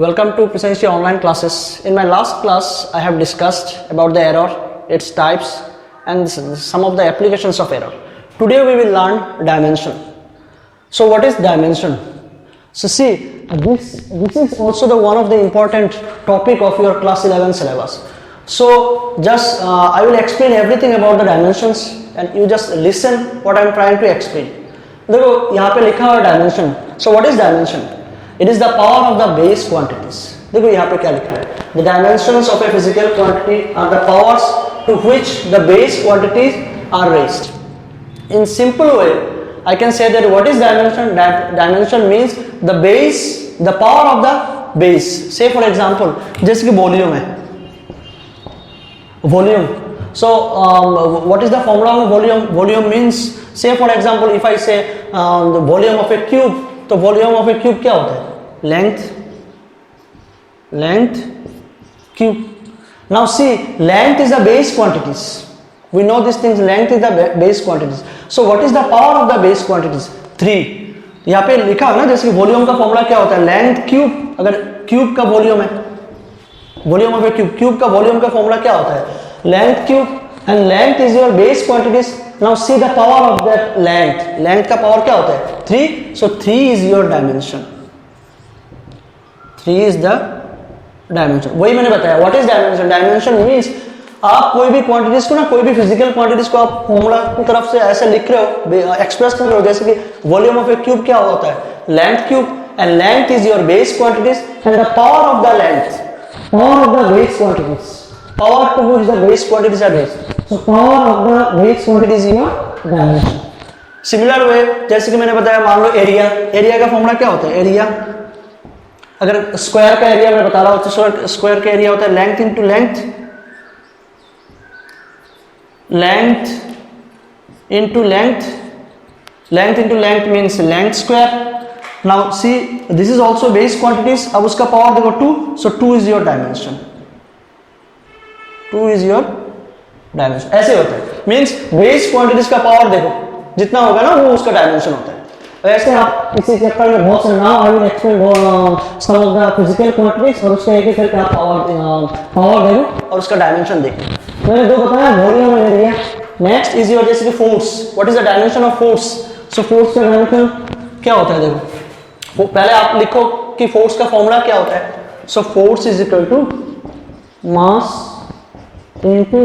Welcome to Precisely Online Classes. In my last class, I have discussed about the error, its types, and some of the applications of error. Today we will learn dimension. So what is dimension? So see, this is also the one of the important topic of your class 11 syllabus. So just I will explain everything about the dimensions and you just listen what I am trying to explain. देखो यहाँ पे लिखा हुआ dimension. So what is dimension? It is the power of the base quantities. देखो यहाँ पे क्या लिखा है? The dimensions of a physical quantity are the powers to which the base quantities are raised. In simple way, I can say that what is dimension? Dimension means the base, the power of the base. Say for example, जैसे कि volume है. Volume. So what is the formula of volume? Volume means, say for example, if I say the volume of a cube, तो volume of a cube क्या होता है? Length, cube. Now see, length is the base quantities. We know these things. Length is the base quantities. So what is the power of the base quantities? 3. यहाँ पे लिखा है ना, जैसे कि वॉल्यूम का फॉर्मूला क्या होता है? Length cube. अगर क्यूब का वॉल्यूम है, volume of A cube, cube का वॉल्यूम का फॉर्मूला क्या होता है? Length cube. And length is your base quantities. Now see the power of that length. Length का पावर क्या होता है? 3. सो 3 is your dimension. 3 is the dimension. वही मैंने बताया. What is dimension? Dimension means आप कोई भी क्वांटिटीज को ना, कोई भी फिजिकल क्वांटिटीज को आप फॉर्मूला की तरफ से ऐसे लिख रहे हो, एक्सप्रेस कर रहे हो, जैसे कि वॉल्यूम ऑफ ए क्यूब क्या होता है? Length cube. And length is your base quantities and the power of the length, power of the base quantities, power to which the base quantities are raised. So power of the base quantities is your dimension. Similar way, जैसे कि मैंने बताया, मान लो area. Area का formula क्या होता है? Area, अगर स्क्वायर का एरिया मैं बता रहा हूँ तो स्क्वायर का एरिया होता है length into length, length into length, length into length means length square. Now see, this is also base quantities. अब उसका पावर देखो 2. सो 2 is your dimension. 2 is your dimension. ऐसे होता है. मीन्स बेस क्वांटिटीज का पावर देखो जितना होगा ना, वो उसका डायमेंशन होता है. वैसे आप इसी चैप्टर में बहुत से now I will explain some of the physical quantities और उसका एक एक करके आप पावर देखो और उसका डायमेंशन देखो. मैंने दो बताया, वॉल्यूम और एरिया. नेक्स्ट इज योर जैसे कि force. What is the dimension of force? So force का डायमेंशन क्या होता है? देखो पहले आप लिखो कि फोर्स का फॉर्मूला क्या होता है. So force is equal to mass into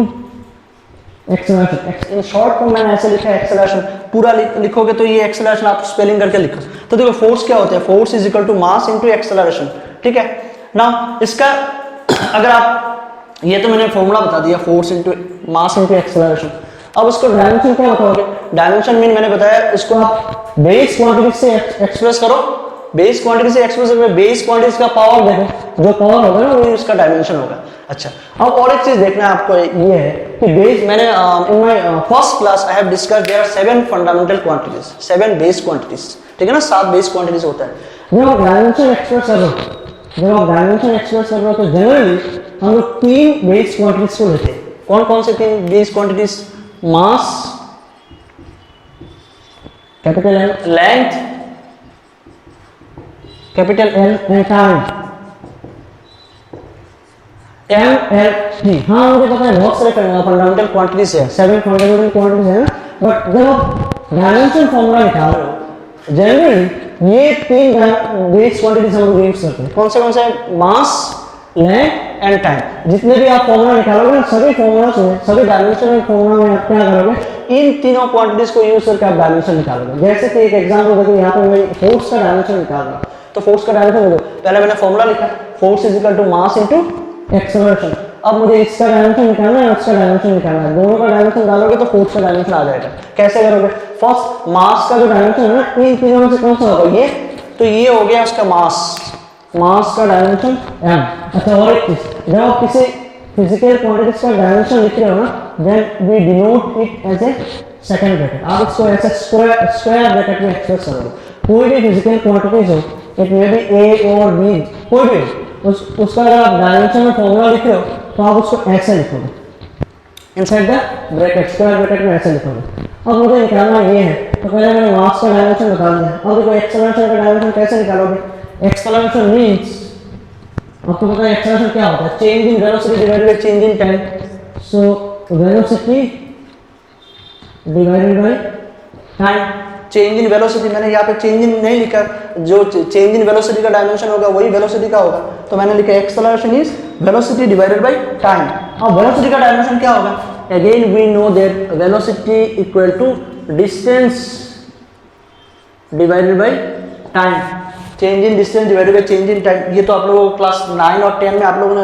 acceleration. In short form मैंने ऐसे लिखा है एक्सेलरेशन. पूरा लिखोगे तो ये एक्सेलरेशन आप स्पेलिंग करके लिखो. तो देखो फोर्स क्या होता है? Force is equal to mass into acceleration. ठीक है. नाउ इसका अगर आप, ये तो मैंने फॉर्मूला बता दिया, force into mass into acceleration. अब उसको डायमेंशन क्या बताओगे? डायमेंशन मीन मैंने बताया, इसको आप बेस क्वांटिटी से एक्सप्रेस करो. बेस क्वांटिटी से एक्सप्रेस करो. बेस क्वांटिटीज का पावर देखो, जो पावर होगा ना वही उसका डायमेंशन होगा. अच्छा, अब और एक चीज देखना है आपको, ये है कि बेस, मैंने in my first class I have discussed there are 7 fundamental quantities, 7 base quantities. ठीक है ना, 7 बेस क्वांटिटीज होता है. जब आप डायमेंशन एक्सप्रेस कर रहे हो, तो जनरली हम लोग 3 बेस क्वांटिटीज को लेते हैं. कौन कौन से 3 base quantities? Mass, capital L, length, capital L, and time, MLT. हाँ मुझे पता है बहुत सारे फंडामेंटल क्वांटिटीज है, 7 फंडामेंटल क्वांटिटीज है. बट जब आप डायमेंशन फॉर्मूला निकाल रहे हो, जनरली ये 3 बेस क्वांटिटीज हम लोग यूज करते हैं. कौन से? मास, लेंथ एंड टाइम. जितने भी आप फॉर्मूला निकालोगे ना, सभी फॉर्मूला में, सभी डायमेंशनल फॉर्मूला में आप क्या करोगे? इन तीनों क्वांटिटीज को यूज करके आप डायमेंशन निकालोगे. जैसे कि एक एग्जांपल देखो, यहाँ पे मैं फोर्स का डायमेंशन निकाल रहा हूँ. तो फोर्स का डायमेंशन देखो, पहले मैंने फॉर्मूला लिखा, force is equal to mass into acceleration. अब मुझे इसका डायमेंशन निकालना है, उसका डायमेंशन निकालना है. दोनों का डायमेंशन डालोगे तो फोर्स का डायमेंशन आ जाएगा. कैसे करोगे? फर्स्ट मास का जो डायमेंशन है ना, इन तीनों में से कौन सा होगा? ये. तो ये हो गया उसका मास. मास का डायमेंशन m. अच्छा, और एक चीज, जब आप किसी फिजिकल क्वांटिटीज का डायमेंशन लिख रहे हो ना, then we denote it as a second bracket. आप इसको ऐसे स्क्वायर ब्रैकेट में एक्सप्रेस करोगे. कोई भी फिजिकल क्वांटिटीज हो, इट मे बी a और b, कोई भी उसका अगर आप डायमेंशन में फॉर्मूला लिख रहे हो तो आप उसको ऐसे लिखोगे, inside the bracket, square bracket में ऐसे लिखोगे. अब मुझे निकालना ये है, तो पहले मैंने मास का डायमेंशन निकाल दिया. अब देखो एक्सेलरेशन का डायमेंशन कैसे निकालोगे? एक्सेलरेशन मींस आपको पता है एक्सेलरेशन क्या होता है, change in velocity divided by change in time. So velocity divided by time, change in velocity, मैंने यहाँ पे चेंज इन नहीं लिखा, जो चेंज इन वेलोसिटी का डायमेंशन होगा वही वेलोसिटी का होगा, तो मैंने लिखा acceleration is velocity divided by time. अब वेलोसिटी का डायमेंशन क्या होगा, again we know that velocity equal to distance divided by time, change in distance divided by change in time. ये तो आप लोगों को क्लास 9 और 10 में आप लोगों ने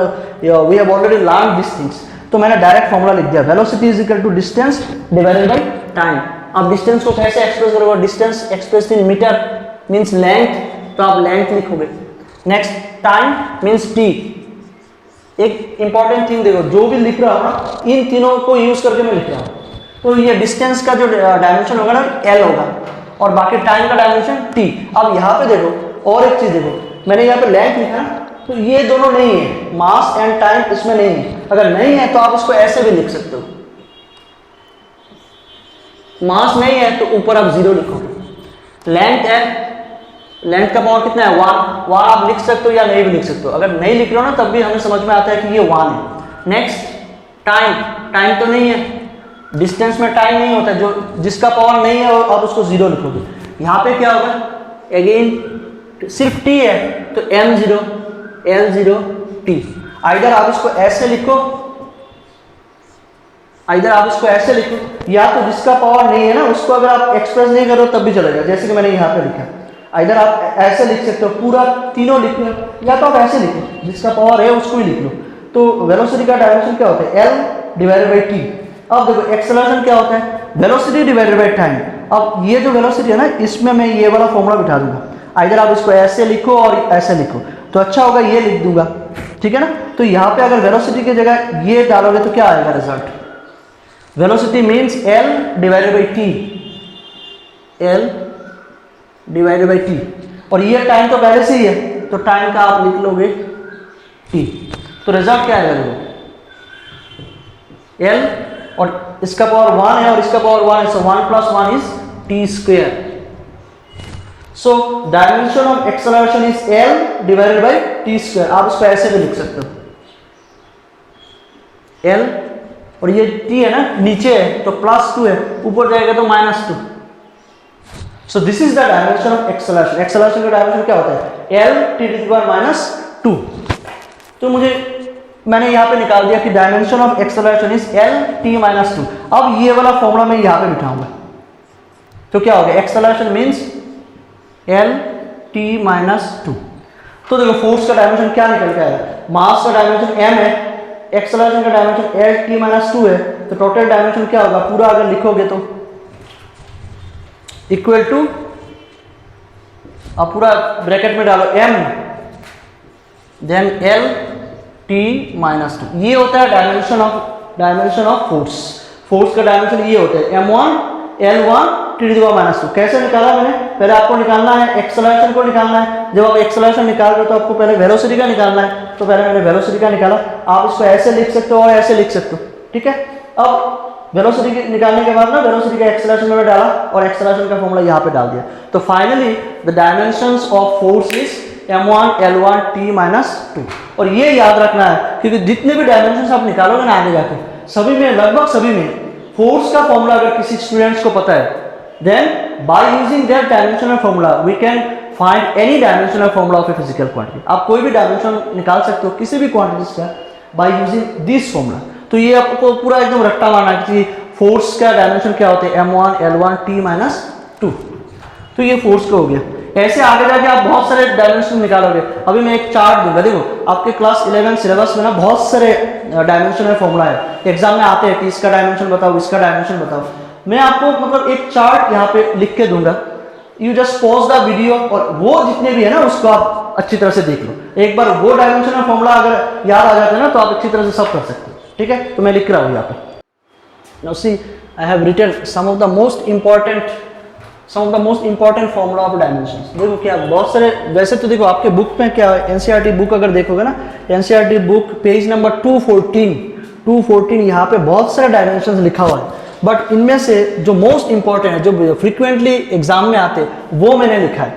we have already learn this things, तो मैंने डायरेक्ट फॉर्मूला लिख दिया, velocity is equal to distance divided by time. अब डिस्टेंस को कैसे एक्सप्रेस करोगे, distance express in meter means length, तो आप लेंथ लिखोगे। Next time means T. एक इंपॉर्टेंट थिंग देखो, जो भी लिख रहा हूं ना इन तीनों को यूज करके मैं लिख रहा हूं, तो ये डिस्टेंस का जो डायमेंशन होगा ना एल होगा और बाकी टाइम का डायमेंशन टी। अब यहाँ पे देखो और एक चीज देखो, मैंने यहाँ पे लेंथ लिखा ना, तो ये दोनों नहीं है, मास एंड टाइम इसमें नहीं है। अगर नहीं है तो आप इसको ऐसे भी लिख सकते हो, मास नहीं है तो ऊपर आप 0 लिखोगे। लेंथ है, लेंथ का पावर कितना है 1, 1 आप लिख सकते हो या नहीं भी लिख सकते हो, अगर नहीं लिख रहे हो ना तब भी हमें समझ में आता है कि ये 1 है। नेक्स्ट टाइम, टाइम तो नहीं है, डिस्टेंस में टाइम नहीं होता, जो जिसका पावर नहीं है आप उसको 0 लिखोगे। यहाँ पे क्या होगा, अगेन सिर्फ t है तो m0 l0 t। आइदर आप इसको ऐसे लिखो, इधर आप इसको ऐसे लिखो, या तो जिसका पावर नहीं है ना उसको अगर आप एक्सप्रेस नहीं करो तब भी चलेगा, जैसे कि मैंने यहाँ पे लिखा। इधर आप ऐसे लिख सकते हो, पूरा तीनों लिख लो, या तो आप ऐसे लिखो जिसका पावर है उसको ही लिख लो। तो वेलोसिटी का डायमेंशन क्या होता है, L डिवाइडेड बाई टी। अब देखो एक्सेलरेशन क्या होता है, वेलोसिटी डिवाइडेड बाई टाइम। अब ये जो वेलोसिटी है ना, इसमें मैं ये वाला फॉर्मूला बिठा दूंगा, इधर आप इसको ऐसे लिखो और ऐसे लिखो, तो अच्छा होगा ये लिख दूंगा, ठीक है ना। तो यहाँ पे अगर वेलोसिटी की जगह ये डालोगे तो क्या आएगा result, velocity means L divided by T, L divided by T. और ये टाइम तो पहले से ही है, तो टाइम का आप लिख लोगे t, तो रिजल्ट क्या आएगा देखो, L और इसका पावर 1 है और इसका पावर 1 है, सो 1 plus 1 is t square. So dimension of acceleration is L divided by t square. आप इसको ऐसे भी लिख सकते हो, L और ये t है ना नीचे है तो +2 है, ऊपर जाएगा तो -2। So this is the dimension of acceleration. Acceleration का डायमेंशन क्या होता है, L t⁻²। तो मैंने यहाँ पे निकाल दिया कि dimension of acceleration is L t-2। अब ये वाला फॉर्मूला मैं यहाँ पे बिठाऊंगा, तो क्या हो गया, एक्सेलरेशन मीन्स L t-2। तो देखो फोर्स का डायमेंशन क्या निकल के आया, मास का डायमेंशन m है, एक्सेलरेशन का डायमेंशन L t-2 है, तो टोटल डायमेंशन क्या होगा, पूरा अगर लिखोगे तो इक्वल टू, अब पूरा ब्रैकेट में डालो m देन L t-2। ये होता है डायमेंशन ऑफ फोर्स। फोर्स का डायमेंशन ये होता है m1 L1 t⁻²। कैसे निकाला मैंने, पहले आपको निकालना है एक्सेलरेशन को निकालना है। जब आप एक्सेलरेशन निकाल रहे हो तो आपको पहले वेलोसिटी का निकालना है, तो पहले मैंने वेलोसिटी का निकाला। आप इसको ऐसे लिख सकते हो और ऐसे लिख सकते हो, ठीक है। अब वेलोसिटी निकालने के बाद ना वेलोसिटी का एक्सेलरेशन में डाला और एक्सेलरेशन का फॉर्मूला यहाँ पे डाल दिया, तो finally the dimensions of force is m1 L1 t-2। और ये याद रखना है क्योंकि जितने भी डायमेंशंस आप निकालोगे ना आगे जाके, सभी में लगभग सभी में फोर्स का फॉर्मूला अगर किसी स्टूडेंट्स को पता है, then by using that dimensional formula we can find any dimensional formula of a physical quantity। आप कोई भी डायमेंशन निकाल सकते हो किसी भी क्वांटिटीज का by using this formula। तो ये आपको पूरा एकदम रट्टा मारना कि फोर्स का डायमेंशन क्या होता है, m1 L1 t-2। तो ये फोर्स का हो गया। ऐसे आगे जाके आप बहुत सारे डायमेंशन निकालोगे। अभी मैं एक चार्ट दूंगा, देखो आपके क्लास 11 सिलेबस में ना बहुत सारे डायमेंशनल फॉर्मूला है, एग्जाम में आते हैं कि इसका डायमेंशन बताओ, इसका डायमेंशन बताओ। मैं आपको मतलब एक चार्ट यहाँ पे लिख के दूंगा, you just pause the video और वो जितने भी है ना उसको आप अच्छी तरह से देख लो। एक बार वो डायमेंशनल फॉर्मूला अगर याद आ जाता है ना तो आप अच्छी तरह से सब कर सकते हो, ठीक है। तो मैं लिख रहा हूँ यहाँ पे, now see I have written some of the most important formula of dimensions. देखो क्या बहुत सारे, वैसे तो देखो आपके बुक में क्या एनसीईआरटी बुक अगर देखोगे ना, एनसीईआरटी बुक पेज नंबर 214 यहाँ पे बहुत सारे डायमेंशंस लिखा हुआ है, बट इनमें से जो मोस्ट इंपॉर्टेंट है, जो फ्रीक्वेंटली एग्जाम में आते हैं, वो मैंने लिखा है।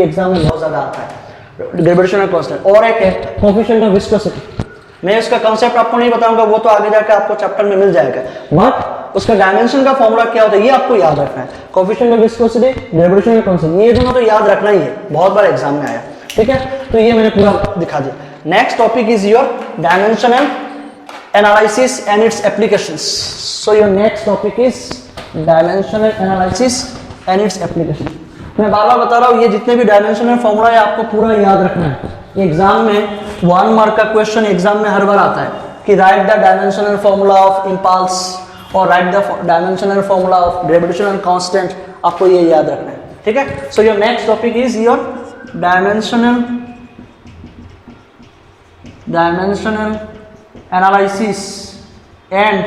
भी एग्जाम में बहुत ज़्यादा आता है, ग्रेविटेशनल कांस्टेंट। और एक है कोएफिशिएंट ऑफ विस्कोसिटी। मैं उसका कॉन्सेप्ट आपको नहीं बताऊंगा, वो तो आगे जाकर आपको चैप्टर में मिल जाएगा, बट उसका डायमेंशन का फॉर्मूला क्या होता है ये आपको याद रखना है। Coefficient of viscosity, gravitational constant, ये दोनों तो याद रखना ही है, बहुत बार एग्जाम में आया, ठीक है। तो ये मैंने पूरा दिखा दिया। Next topic is your dimensional analysis and its applications. So your next topic is dimensional analysis and its application. मैं बार बार बता रहा हूँ, ये जितने भी डायमेंशनल फॉर्मूला है आपको पूरा याद रखना है। एग्जाम में 1 मार्क का क्वेश्चन एग्जाम में हर बार आता है कि right the dimensional formula of impulse और right the dimensional formula of gravitational constant, आपको ये याद रखना है, ठीक है। So your next topic is your dimensional analysis and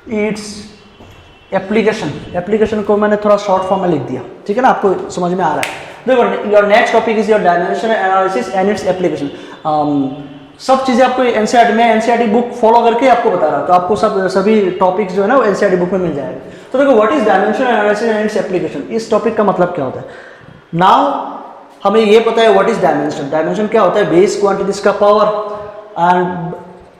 its application को मैंने थोड़ा शॉर्ट फॉर्म में लिख दिया, ठीक है ना, आपको समझ में आ रहा है। देखो your next topic is your dimensional analysis and its application. सब चीज़ें आपको एनसीईआरटी में, एनसीईआरटी बुक फॉलो करके आपको बता रहा हूँ, तो आपको सभी टॉपिक्स जो है ना वो एनसीईआरटी बुक में मिल जाएगा। तो देखो what is dimensional analysis and its application, इस टॉपिक का मतलब क्या होता है। नाउ हमें ये पता है व्हाट इज डायमेंशन। डायमेंशन क्या होता है, बेस क्वांटिटीज का पावर, एंड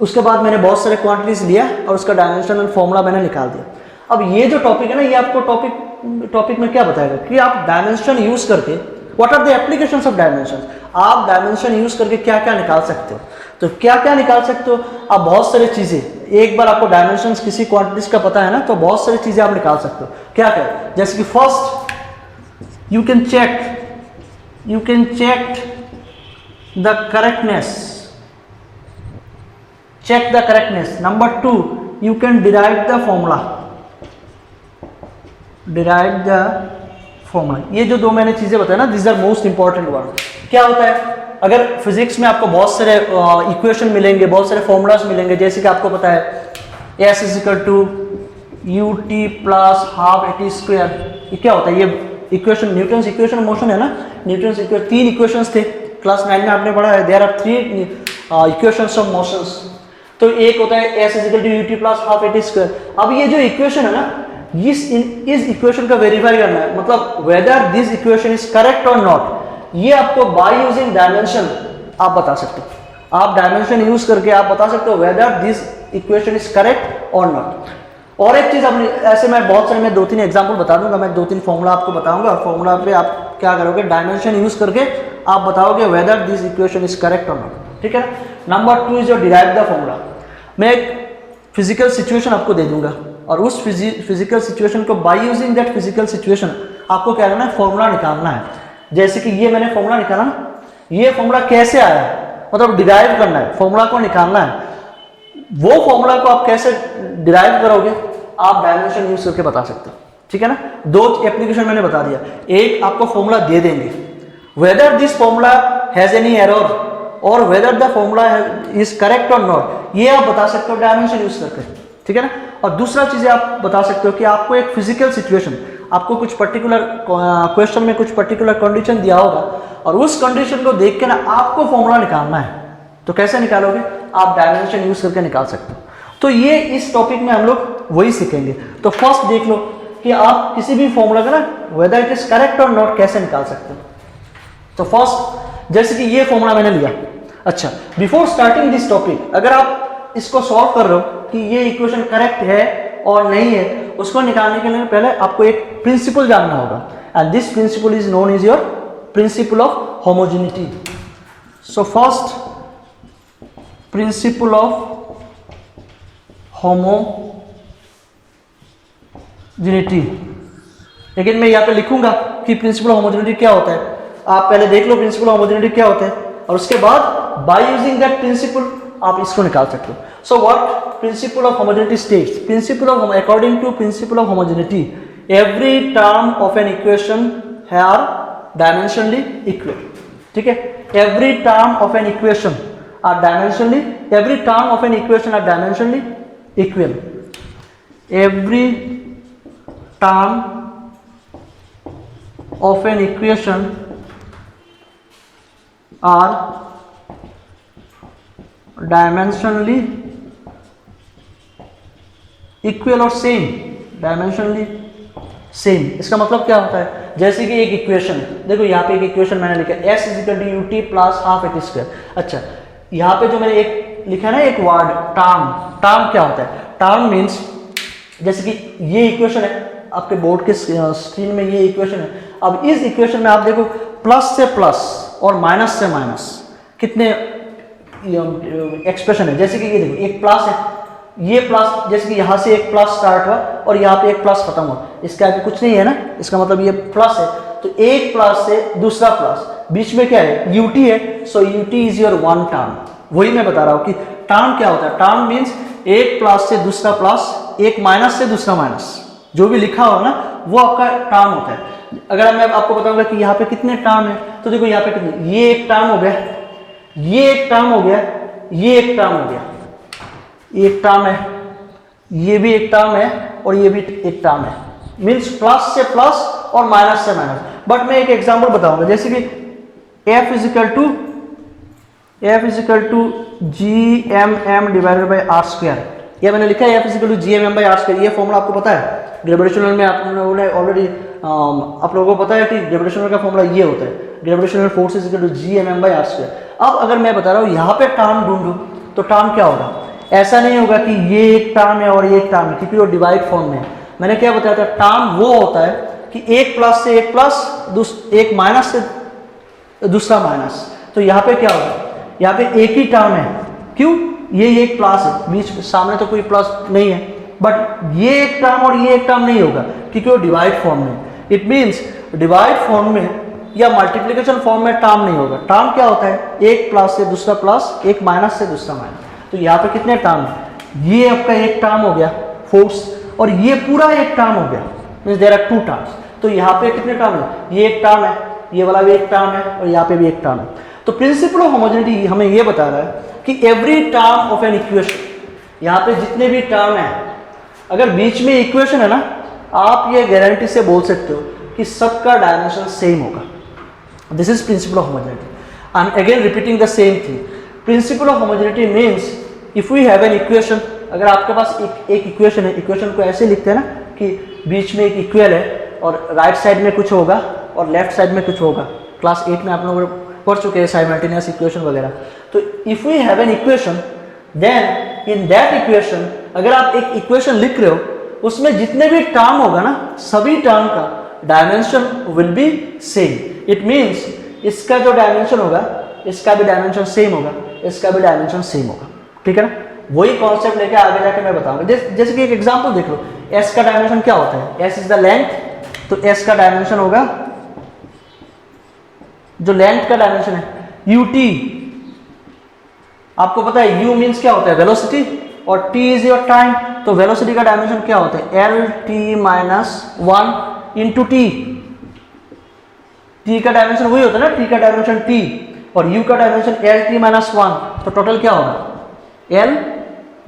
उसके बाद मैंने बहुत सारे क्वांटिटीज लिया और उसका डायमेंशनल फॉर्मूला मैंने निकाल दिया। अब ये जो टॉपिक है ना, ये आपको टॉपिक में क्या बताएगा कि आप डायमेंशन यूज करके what are the applications of dimension, आप डायमेंशन यूज करके क्या क्या निकाल सकते हो। तो क्या क्या निकाल सकते हो आप, बहुत सारी चीजें। एक बार आपको डायमेंशंस किसी क्वांटिटीज का पता है ना, तो बहुत सारी चीजें आप निकाल सकते हो। क्या क्या, जैसे कि first you can check the correctness, check the correctness. Number 2, you can derive the formula. ये जो दो मैंने चीजें बताया ना, these are most important one. क्या होता है, अगर फिजिक्स में आपको बहुत सारे इक्वेशन मिलेंगे, बहुत सारे फॉर्मूलाज मिलेंगे, जैसे कि आपको पता है s is equal to u t plus half a t square. ये क्या होता है, ये इक्वेशन न्यूटन्स इक्वेशन मोशन है ना, न्यूटन्स इक्वेशन, 3 इक्वेशंस थे क्लास 9 में आपने पढ़ा है, there are 3 equations of motions. तो एक होता है s is equal to u t plus half a t square. अब ये जो इक्वेशन है ना, इस इक्वेशन का वेरीफाई करना है, मतलब whether this equation is correct और नॉट, ये आपको बाय यूजिंग डायमेंशन आप बता सकते हो। आप डायमेंशन यूज करके आप बता सकते हो whether this equation is correct और नॉट। और एक चीज आपने ऐसे, मैं बहुत सारे, मैं 2-3 एग्जांपल बता दूंगा, मैं 2-3 फॉर्मूला आपको बताऊंगा, और फॉर्मूला पे आप क्या करोगे, डायमेंशन यूज करके आप बताओगे whether this equation is correct और नॉट, ठीक है। Number 2 is your derive the formula. मैं एक फिजिकल सिचुएशन आपको दे दूंगा, और उस फिजिकल सिचुएशन को by using that physical situation आपको क्या करना है, फॉर्मूला निकालना है। जैसे कि ये मैंने फॉर्मूला निकाला ना, ये फॉर्मूला कैसे आया, मतलब डिराइव करना है, फॉर्मूला को निकालना है। वो फॉर्मूला को आप कैसे डिराइव करोगे, आप डायमेंशन यूज करके बता सकते हो, ठीक है ना। 2 एप्लीकेशन मैंने बता दिया, एक आपको फॉर्मूला दे देंगे, whether this formula has any error और whether the formula is correct और नॉट, ये आप बता सकते हो डायमेंशन यूज करके, ठीक है ना। और दूसरा चीज़ आप बता सकते हो कि आपको एक फिजिकल सिचुएशन, आपको कुछ पर्टिकुलर क्वेश्चन में कुछ पर्टिकुलर कंडीशन दिया होगा, और उस कंडीशन को देख के ना आपको फॉर्मूला निकालना है, तो कैसे निकालोगे, आप डायमेंशन यूज करके निकाल सकते हो। तो ये इस टॉपिक में हम लोग वही सीखेंगे। तो फर्स्ट देख लो कि आप किसी भी फॉर्मूला का ना वेदर इट इज करेक्ट और नॉट कैसे निकाल सकते हो। तो फर्स्ट जैसे कि ये फॉर्मूला मैंने लिया। अच्छा, बिफोर स्टार्टिंग दिस टॉपिक, अगर आप इसको सॉल्व कर रहे हो कि ये इक्वेशन करेक्ट है और नहीं है, उसको निकालने के लिए पहले आपको एक प्रिंसिपल जानना होगा, and this principle is known is your principal of homogeneity. So first principle of homogeneity, लेकिन मैं यहाँ पे लिखूंगा कि प्रिंसिपल ऑफ होमोजेनिटी क्या होता है। आप पहले देख लो प्रिंसिपल ऑफ होमोजेनिटी क्या होता है, और उसके बाद बाय यूजिंग दैट प्रिंसिपल आप इसको निकाल सकते हो। So what principle of homogeneity states, principle of according to principle of homogeneity every term of an equation are dimensionally equal. ठीक है, every term of an equation are dimensionally, every term of an equation are dimensionally equal. Every term of an equation are dimensionally equal और same, dimensionally same। इसका मतलब क्या होता है, जैसे कि एक इक्वेशन है, देखो यहाँ पे एक इक्वेशन मैंने लिखा है s is equal to ut plus half x square. अच्छा, यहाँ पे जो मैंने एक लिखा है ना एक वर्ड टर्म, टर्म क्या होता है, टर्म मीन्स जैसे कि ये इक्वेशन है आपके बोर्ड के स्क्रीन में, ये इक्वेशन है। अब इस इक्वेशन में आप देखो प्लस से प्लस और माइनस से माइनस कितने एक्सप्रेशन है। जैसे कि ये देखो एक प्लस है, ये प्लस, जैसे कि यहाँ से एक प्लस स्टार्ट हुआ और यहाँ पे एक प्लस खत्म हुआ, इसके आगे कुछ नहीं है ना, इसका मतलब ये प्लस है। तो एक प्लस से दूसरा प्लस, बीच में क्या है ut है, सो ut is your one term. वही मैं बता रहा हूँ कि टर्म क्या होता है, टर्म मीन्स एक प्लस से दूसरा प्लस, एक माइनस से दूसरा माइनस, जो भी लिखा हो ना वो आपका टर्म होता है। अगर मैं आपको बताऊंगा कि यहाँ पे कितने टर्म है, तो देखो यहाँ पे कितने, ये एक टर्म हो गया, ये एक टर्म हो गया, ये एक टर्म हो गया, एक टर्म है, ये भी एक टर्म है और ये भी एक टर्म है, मीन्स प्लस से प्लस और माइनस से माइनस। बट मैं एक एग्जांपल बताऊंगा, जैसे कि f is equal to GMM divided by r square, ये मैंने लिखा है f is equal to GMM by r square. ये फॉर्मूला आपको पता है ग्रेविटेशनल में, आप लोगों ने ऑलरेडी आप लोगों को पता है कि ग्रेविटेशनल का फॉर्मूला ये होता है, gravitational force is equal to GMM by r square. अब अगर मैं बता रहा हूँ यहाँ पे टर्म ढूंढूं, तो टर्म क्या होगा, ऐसा नहीं होगा कि ये एक टर्म है और ये एक टर्म है, क्योंकि वो डिवाइड फॉर्म में है। मैंने क्या बताया था, टर्म वो होता है कि एक प्लस से एक प्लस, एक माइनस से दूसरा माइनस। तो यहाँ पे क्या होगा, यहाँ पे एक ही टर्म है, क्यों, ये एक प्लस है, बीच सामने तो कोई प्लस नहीं है, बट ये एक टर्म और ये एक टर्म नहीं होगा क्योंकि वो डिवाइड फॉर्म में। इट मीन्स डिवाइड फॉर्म में या मल्टीप्लिकेशन फॉर्म में टर्म नहीं होगा। टर्म क्या होता है, एक प्लस से दूसरा प्लस, एक माइनस से दूसरा माइनस। तो यहाँ पे कितने टर्म है, ये आपका एक टर्म हो गया फोर्स, और ये पूरा एक टर्म हो गया, means there are two terms. तो यहाँ पे कितने टर्म है, ये एक टर्म है, ये वाला भी एक टर्म है, और यहाँ पे भी एक टर्म है। तो प्रिंसिपल ऑफ होमोजेनिटी हमें ये बता रहा है कि every term of an equation, यहाँ पे जितने भी टर्म है, अगर बीच में इक्वेशन है ना, आप ये गारंटी से बोल सकते हो कि सबका डायमेंशन सेम होगा। This is principle of homogeneity. I am again repeating the same thing. Principle of homogeneity means if we have an equation, अगर आपके पास एक इक्वेशन है, इक्वेशन को ऐसे लिखते हैं ना कि बीच में एक इक्वल है और राइट साइड में कुछ होगा और लेफ्ट साइड में कुछ होगा। क्लास 8 में आप लोग पढ़ चुके हैं साइमल्टेनियस इक्वेशन वगैरह। तो if we have an equation, then in that equation, अगर आप एक इक्वेशन लिख रहे हो, उसमें जितने भी टर्म होगा ना, सभी टर्म का dimension will be same. It means इसका जो डायमेंशन होगा, इसका भी डायमेंशन सेम होगा, इसका भी डायमेंशन सेम होगा। ठीक है ना, वही कॉन्सेप्ट लेके आगे जाके मैं बताऊंगा। जैसे कि एक एग्जांपल देख लो, s का डायमेंशन क्या होता है, s इज द लेंथ, तो s का डायमेंशन होगा, जो लेंथ का डायमेंशन है ut, आपको पता है u मीन्स क्या होता है, वेलोसिटी, और t इज योर टाइम। तो वेलोसिटी का डायमेंशन क्या होता है, lt - 1 इंटू t। t का डायमेंशन वही होता है ना, t का डायमेंशन t, और u का डायमेंशन lt - 1। तो टोटल क्या होगा, l,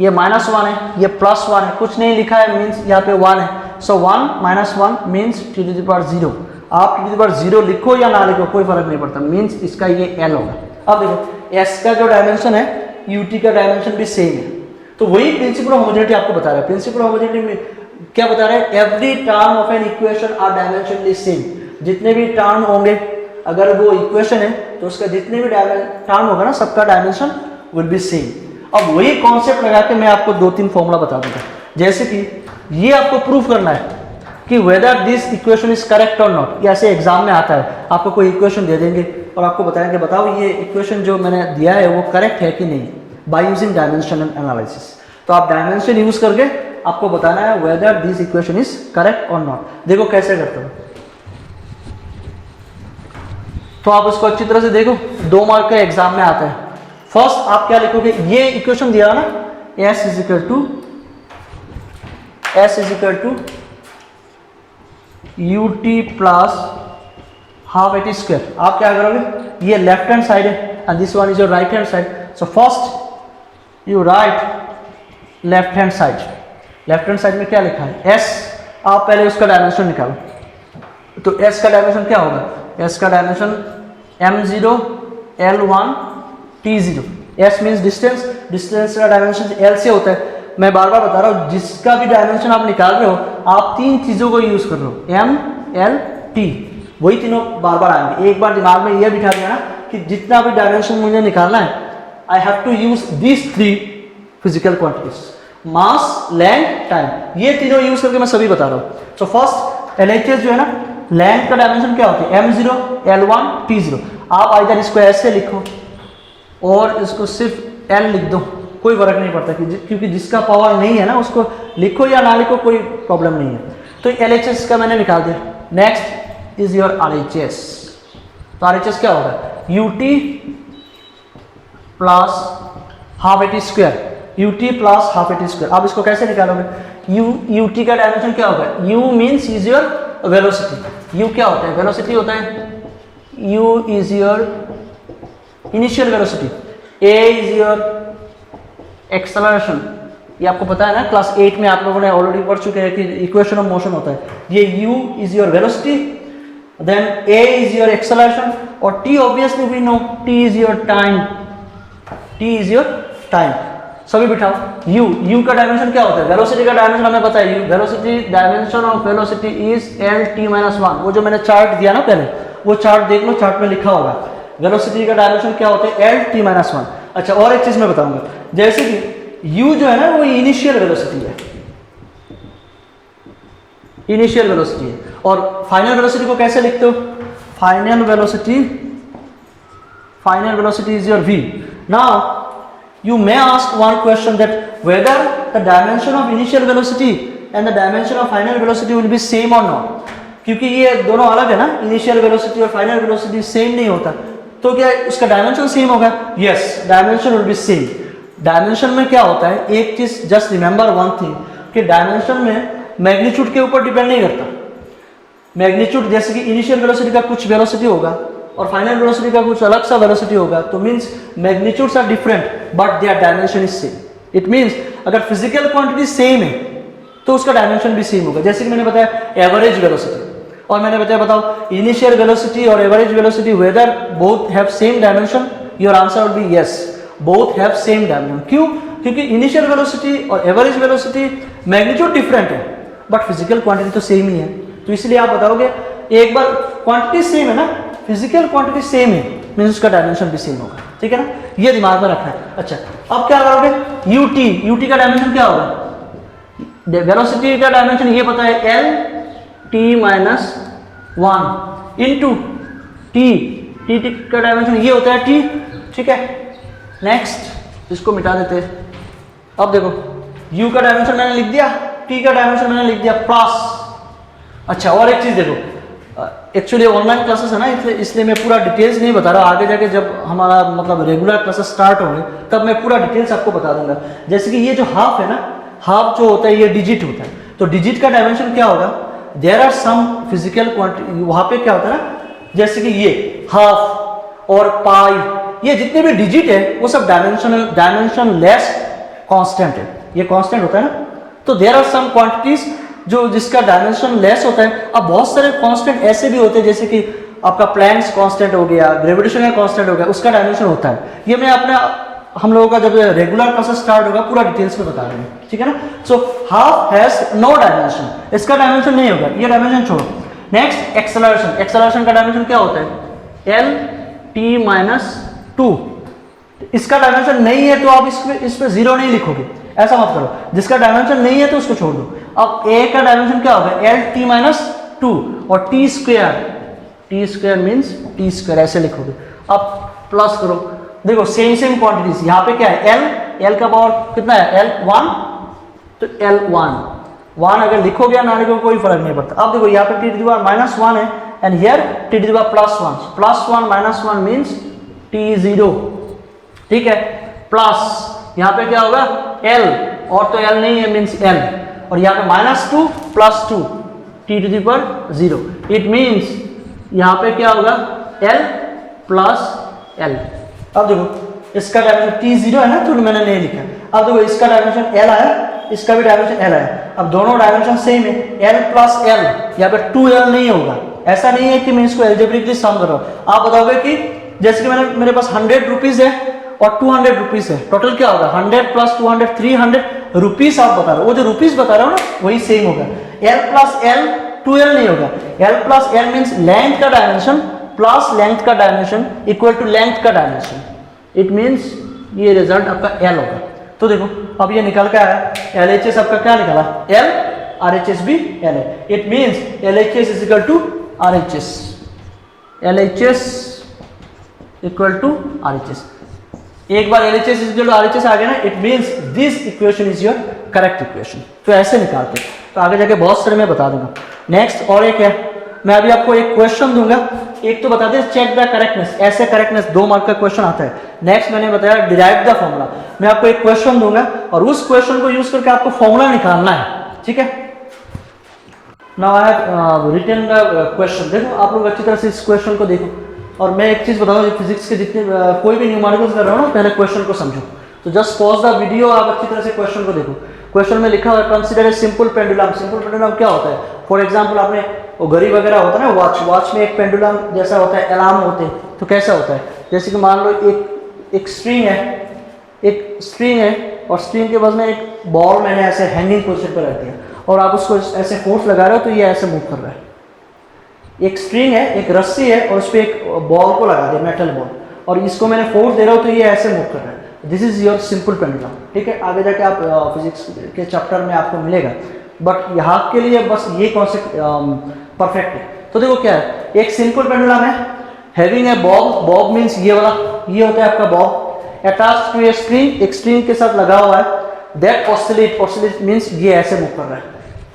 ये -1 है, ये +1 है, कुछ नहीं लिखा है, मीन्स यहाँ पे 1 है। सो 1 - 1 मीन्स t⁻0। आप t⁻0 लिखो या ना लिखो कोई फर्क नहीं पड़ता, मीन्स इसका ये l होगा। अब देखो एस का जो डायमेंशन है यूटी का डायमेंशन भी सेम है, तो वही प्रिंसिपल ऑफ होमोजेनिटी आपको बता रहा है। प्रिंसिपल ऑफ होमोजेनिटी में क्या बता रहा है, every term of an equation are dimensionally same. जितने भी टर्म होंगे, अगर वो इक्वेशन है तो उसका जितने भी टर्म होगा ना, सबका डायमेंशन विल बी सेम। अब वही कॉन्सेप्ट लगा के मैं आपको 2-3 फॉर्मूला बता दूंगा। जैसे कि ये आपको प्रूफ करना है कि whether this equation is correct और नॉट। ये ऐसे एग्जाम में आता है, आपको कोई इक्वेशन दे देंगे और आपको बताएंगे बताओ ये इक्वेशन जो मैंने दिया है वो करेक्ट है कि नहीं, बाय यूजिंग डायमेंशनल एनालिसिस। तो आप डायमेंशन यूज करके आपको बताना है whether this equation is correct और नॉट। देखो कैसे करते हो, तो आप उसको अच्छी तरह से देखो, 2 मार्क का एग्जाम में आता है। फर्स्ट आप क्या लिखोगे, ये इक्वेशन दिया ना, s is equal to ut plus half a t square. आप क्या करोगे, ये लेफ्ट हैंड साइड है and this one is your right hand side. So first you write left hand side. Left hand side में क्या लिखा है, s। आप पहले उसका डायमेंशन निकालो, तो s का डायमेंशन क्या होगा, s का dimension m0 l1 t0। s means distance, distance का डायमेंशन l से होता है। मैं बार बार बता रहा हूँ, जिसका भी डायमेंशन आप निकाल रहे हो आप 3 चीज़ों को यूज़ कर रहे हो, m l t, वही तीनों बार बार आएंगे। एक बार दिमाग में ये बिठा दिया ना कि जितना भी डायमेंशन मुझे निकालना है, I have to use this 3 physical quantities, mass, length, time. ये तीनों यूज करके मैं सभी बता रहा हूँ। सो फर्स्ट LHS जो है ना, लेंथ का डायमेंशन क्या होता है, m0 l1 t0। आप इधर इसको ऐसे लिखो और इसको सिर्फ l लिख दो, कोई फर्क नहीं पड़ता क्योंकि जिसका पावर नहीं है ना उसको लिखो या ना लिखो कोई प्रॉब्लम नहीं है। तो LHS का मैंने निकाल दिया। Next is your RHS। तो RHS क्या होगा, UT plus half a t square, UT plus half a t square. आप इसको कैसे निकालोगे, UT का डायमेंशन क्या होगा, U means is your velocity. U क्या होता है, वेलोसिटी होता है, U is your initial velocity, A is your acceleration. ये आपको पता है ना, क्लास 8 में आप लोगों ने ऑलरेडी पढ़ चुके हैं कि इक्वेशन ऑफ मोशन होता है। ये U is your velocity, then A is your acceleration और T obviously we know, T is your time, T is your time. सभी बिठाओ, U का डायमेंशन क्या होता है, वेलोसिटी का डायमेंशन हमें पता है, velocity dimension of velocity is LT-1। वो जो मैंने चार्ट दिया ना पहले, वो चार्ट देख लो, चार्ट में लिखा होगा वेलोसिटी का डायमेंशन क्या होता है, LT-1। अच्छा, और एक चीज मैं बताऊंगा, जैसे कि U जो है ना वो इनिशियल वेलोसिटी है, इनिशियल वेलोसिटी है। और फाइनल वेलोसिटी को कैसे लिखते हो, final velocity is your V। Now you may ask one question that whether the dimension of initial velocity and the dimension of final velocity will be same or not। क्योंकि ये दोनों अलग है ना, इनिशियल वेलोसिटी और final velocity same नहीं होता, तो क्या उसका डायमेंशन सेम होगा, yes, dimension will be same. Dimension में क्या होता है, एक चीज जस्ट रिमेंबर वन थिंग, कि डायमेंशन में मैग्नीट्यूड के ऊपर डिपेंड नहीं करता। मैग्नीट्यूड जैसे कि इनिशियल वेलोसिटी का कुछ वेलोसिटी होगा और फाइनल वेलोसिटी का कुछ अलग सा वेलोसिटी होगा, तो means magnitudes are different but their dimension is same. It means अगर फिजिकल क्वांटिटी सेम है तो उसका डायमेंशन भी सेम होगा। जैसे कि मैंने बताया एवरेज वेलोसिटी, और मैंने बताया बताओ इनिशियल वेलोसिटी और average velocity whether both have same dimension, your answer will be yes, both have same dimension. क्यों, क्योंकि इनिशियल वेलोसिटी और एवरेज वेलोसिटी मैग्नीट्यूड डिफरेंट है बट फिजिकल क्वांटिटी तो सेम ही है, तो इसलिए आप बताओगे एक बार क्वांटिटी सेम है ना, फिजिकल क्वांटिटी सेम है, मींस उसका डायमेंशन भी सेम होगा, ठीक है ना, ये दिमाग में रखना है। अच्छा, अब क्या करोगे, UT का डायमेंशन क्या होगा, वेलोसिटी का डायमेंशन ये पता है LT-1 इंटू T का डायमेंशन ये होता है T, ठीक है। नेक्स्ट इसको मिटा देते हैं। अब देखो U का डायमेंशन मैंने लिख दिया, T का डायमेंशन मैंने लिख दिया प्लस। अच्छा, और एक चीज देखो, एक्चुअली ऑनलाइन क्लासेस है ना, इसलिए मैं पूरा डिटेल्स नहीं बता रहा, आगे जाके जब हमारा मतलब रेगुलर क्लासेस स्टार्ट होंगे तब मैं पूरा डिटेल्स आपको बता दूंगा। जैसे कि ये जो हाफ है ना, हाफ जो होता है ये डिजिट होता है, तो डिजिट का डायमेंशन क्या होगा, there are some physical quantity, वहां पे क्या होता है ना, जैसे कि ये हाफ और पाई, ये जितने भी डिजिट है वो सब डायमेंशन लेस कांस्टेंट है, ये कांस्टेंट होता है ना। तो देयर आर सम क्वांटिटीज जो जिसका डायमेंशन लेस होता है। अब बहुत सारे कांस्टेंट ऐसे भी होते हैं जैसे कि आपका प्लैंक्स कांस्टेंट हो गया, ग्रेविटेशनल कांस्टेंट हो गया, उसका डायमेंशन होता है। ये मैं अपने हम लोगों का जब रेगुलर क्लासेस स्टार्ट होगा पूरा डिटेल्स में बता रहे हैं, ठीक है ना। So half has no dimension, इसका डायमेंशन नहीं होगा, ये डायमेंशन छोड़ो। नेक्स्ट एक्सेलरेशन, एक्सेलरेशन का डायमेंशन क्या होता है, एल टी माइनस टू। इसका डायमेंशन नहीं है तो आप इस पे जीरो नहीं लिखोगे, ऐसा मत करो। जिसका डायमेंशन नहीं है तो उसको छोड़ दो। अब ए का डायमेंशन क्या होगा, एल टी माइनस टू, और T square means T square, ऐसे लिखोगे। अब प्लस करो, देखो सेम क्वांटिटीज। यहाँ पे क्या है, एल का पावर कितना है, एल 1, तो एल 1 अगर लिखोगे या ना लिखोगे कोई फर्क नहीं पड़ता। अब देखो यहाँ पे T to the power minus 1 है, and here T to the power plus 1 minus 1 means T 0, ठीक है। प्लस यहाँ पे क्या होगा, एल, और तो एल नहीं है मीन्स एल, और यहाँ पे minus 2 plus 2 T to the power 0। It means यहाँ पे क्या होगा, एल प्लस एल। अब देखो इसका डायमेंशन टी 0 है ना, तो मैंने नहीं लिखा। अब देखो इसका डायमेंशन एल आया, इसका भी डायमेंशन एल आया। अब दोनों डायमेंशन सेम है, एल प्लस एल, यहाँ पे 2l नहीं होगा। ऐसा नहीं है कि मैं इसको एल्जेब्रिकली सम कर रहा हूँ। आप बताओगे कि जैसे कि मेरे पास 100 रुपीज है और 200 रुपीज है, टोटल क्या होगा, 100 प्लस 200 300 रुपीज आप बता रहे हो। वो जो रुपीज बता रहे हो ना वही सेम होगा। एल प्लस एल 2l नहीं होगा, L plus L means length का डायमेंशन प्लस लेंथ का डायमेंशन इक्वल टू लेंथ का डायमेंशन। इट मीन्स ये रिजल्ट आपका एल होगा। तो देखो अब ये निकल के आया, LHS आपका क्या निकला, एल, RHS भी एल है। It means LHS is equal to RHS, LHS equal to RHS। एक बार LHS is equal to RHS आ गया ना, it means this equation is your correct equation. तो ऐसे निकालते हैं, तो आगे जाके बहुत सारे मैं बता दूंगा। नेक्स्ट और एक है, मैं अभी आपको एक क्वेश्चन दूंगा, एक तो बता दें चेक द करेक्टनेस, ऐसे करेक्टनेस 2 मार्क का क्वेश्चन आता है। नेक्स्ट मैंने बताया डिराइव द फॉर्मूला। मैं आपको एक क्वेश्चन दूंगा और उस क्वेश्चन को यूज करके आपको फॉर्मूला निकालना है, ठीक है। Now I have written the question. देखो आप लोग अच्छी तरह से इस क्वेश्चन को देखो, और मैं एक चीज बताऊंगा, फिजिक्स के जितने कोई भी न्यूमेरिकल्स कर रहा हूँ ना, पहले क्वेश्चन को समझो। तो जस्ट पॉज द वीडियो, आप अच्छी तरह से क्वेश्चन को देखो। क्वेश्चन में लिखा हुआ है consider a simple pendulum. Simple pendulum क्या होता है, फॉर एग्जांपल आपने वो घड़ी वगैरह होता है ना, वॉच में एक पेंडुलम जैसा होता है, अलार्म होते हैं, तो कैसा होता है, जैसे कि मान लो एक स्ट्रिंग है और स्ट्रिंग के बस में एक बॉल मैंने ऐसे हैंगिंग पोजीशन पर रख दिया, और आप उसको ऐसे फोर्स लगा रहे हो तो ये ऐसे मूव कर रहा है। एक स्ट्रिंग है, एक रस्सी है, और उस पर एक बॉल को लगा दिया, मेटल बॉल, और इसको मैंने फोर्स दे रहा हूँ तो ये ऐसे मूव कर रहा है। This is your simple pendulum, ठीक है। आगे जाके आप फिजिक्स के चैप्टर में आपको मिलेगा, बट यहाँ के लिए बस ये कॉन्सेप्ट परफेक्ट है। तो देखो क्या है, एक सिंपल पेंडुलम है, हैविंग ए बॉब मीन्स ये वाला, ये होता है आपका bob, attached to a string, एक स्ट्रिंग के साथ लगा हुआ है, दैट ऑसिलेट मीन्स ये ऐसे मूव कर रहा है,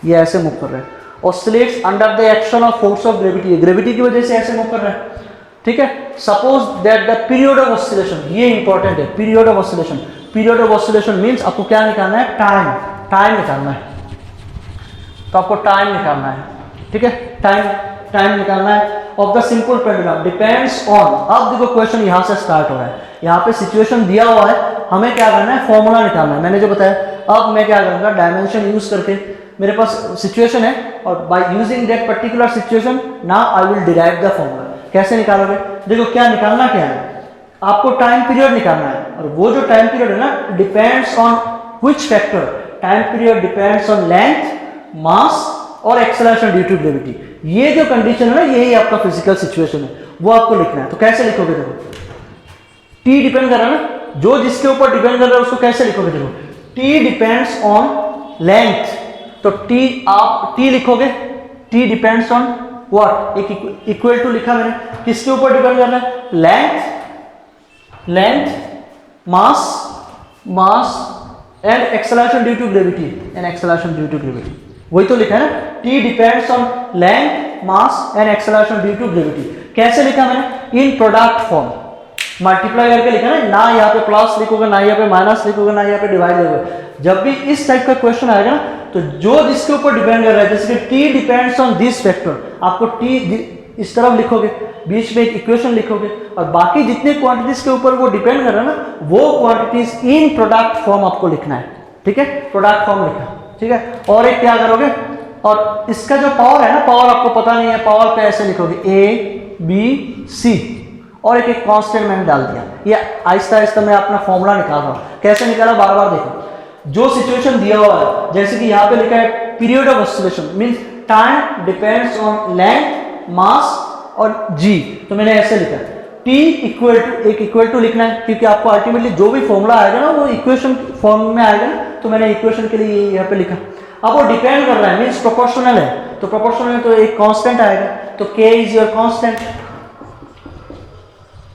ये ऐसे मूव कर रहा है, oscillates under the action of force of gravity, gravity की वजह से ऐसे मूव कर रहा है, ठीक है। Suppose that the period of oscillation, ये इंपॉर्टेंट है, period of oscillation. Period of oscillation means आपको क्या निकालना है, टाइम निकालना है। तो आपको टाइम निकालना है, ठीक है, टाइम निकालना है of the simple pendulum depends on. अब देखो क्वेश्चन यहाँ से स्टार्ट हो रहा है, यहाँ पे सिचुएशन दिया हुआ है, हमें क्या करना है, फॉर्मूला निकालना है। मैंने जो बताया, अब मैं क्या करूँगा, डायमेंशन यूज करके, मेरे पास सिचुएशन है, और by using that particular situation now I will derive the formula. कैसे निकालोगे, देखो क्या निकालना क्या है, आपको टाइम पीरियड निकालना है, और वो जो टाइम पीरियड है ना, depends on which factor, time period depends on length, mass और एक्सेलरेशन ड्यू टू ग्रेविटी। ये जो कंडीशन है ना, यही आपका फिजिकल सिचुएशन है, वो आपको लिखना है। तो कैसे लिखोगे, देखो टी डिपेंड कर रहा है ना, जो जिसके ऊपर डिपेंड कर रहा है उसको कैसे लिखोगे, देखो टी डिपेंड्स ऑन लेंथ, तो टी आप टी लिखोगे, टी डिपेंड्स ऑन व्हाट, एक इक्वल टू लिखा मैंने, किसके ऊपर डिपेंड कर रहा है, length, mass and acceleration due to gravity, वही तो लिखा है ना, T depends on length, mass and acceleration due to gravity. कैसे लिखा मैंने, इन प्रोडक्ट फॉर्म, मल्टीप्लाई करके लिखा ना यहाँ पे प्लस लिखोगे, ना यहाँ पे माइनस लिखोगे, ना यहाँ पे डिवाइड लिखोगे। जब भी इस टाइप का क्वेश्चन आएगा ना, तो जो जिसके ऊपर डिपेंड कर रहा है, जैसे कि T depends on this factor, आपको टी इस तरफ लिखोगे, बीच में एक इक्वेशन लिखोगे, और बाकी जितने क्वांटिटीज के ऊपर वो डिपेंड कर रहा है ना, वो क्वांटिटीज इन प्रोडक्ट फॉर्म आपको लिखना है, ठीक है, प्रोडक्ट फॉर्म लिखा, ठीक है। और एक क्या करोगे, और इसका जो पावर है ना, पावर आपको पता नहीं है, पावर पे ऐसे लिखोगे, ए बी सी और एक कांस्टेंट मैंने डाल दिया। ये आहिस्ता आहिस्ता मैं अपना फॉर्मूला निकाल रहा हूँ। कैसे निकाला, बार बार देखो। जो सिचुएशन दिया हुआ है, जैसे कि यहाँ पे लिखा है period of oscillation means time depends on length, mass और जी, तो मैंने ऐसे लिखा T इक्वल टू, एक इक्वल टू लिखना है क्योंकि आपको अल्टीमेटली जो भी फॉर्मूला आएगा ना वो इक्वेशन फॉर्म में आएगा ना, तो मैंने इक्वेशन के लिए यहाँ पे लिखा। अब वो डिपेंड कर रहा है मींस प्रोपोर्शनल है, तो प्रोपोर्शनल में तो एक कांस्टेंट आएगा, तो K इज योर कांस्टेंट,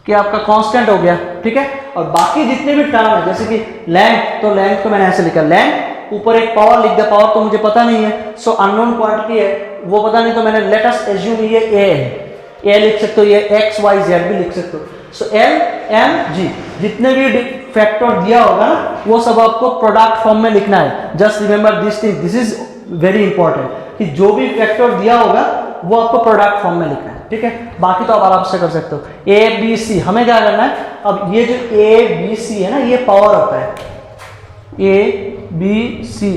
कि आपका कांस्टेंट हो गया, ठीक है। और बाकी जितने भी टर्म है जैसे कि लेंथ, तो लेंथ को मैंने ऐसे लिखा, लेंथ ऊपर एक पावर लिख दिया, पावर तो मुझे पता नहीं है, सो अननोन क्वांटिटी है वो पता नहीं, तो मैंने लेट अस एज्यूम ये A है, A लिख सकते हो, ये X Y Z भी लिख सकते हो। सो L M G जितने भी फैक्टर दिया होगा ना वो सब आपको प्रोडक्ट फॉर्म में लिखना है। Just remember this thing, this is very important कि जो भी फैक्टर दिया होगा वो आपको प्रोडक्ट फॉर्म में लिखना है, ठीक है। बाकी तो आप आराम से कर सकते हो। A B C हमें क्या करना है, अब ये जो A B C है ना ये पावर होता है, A B C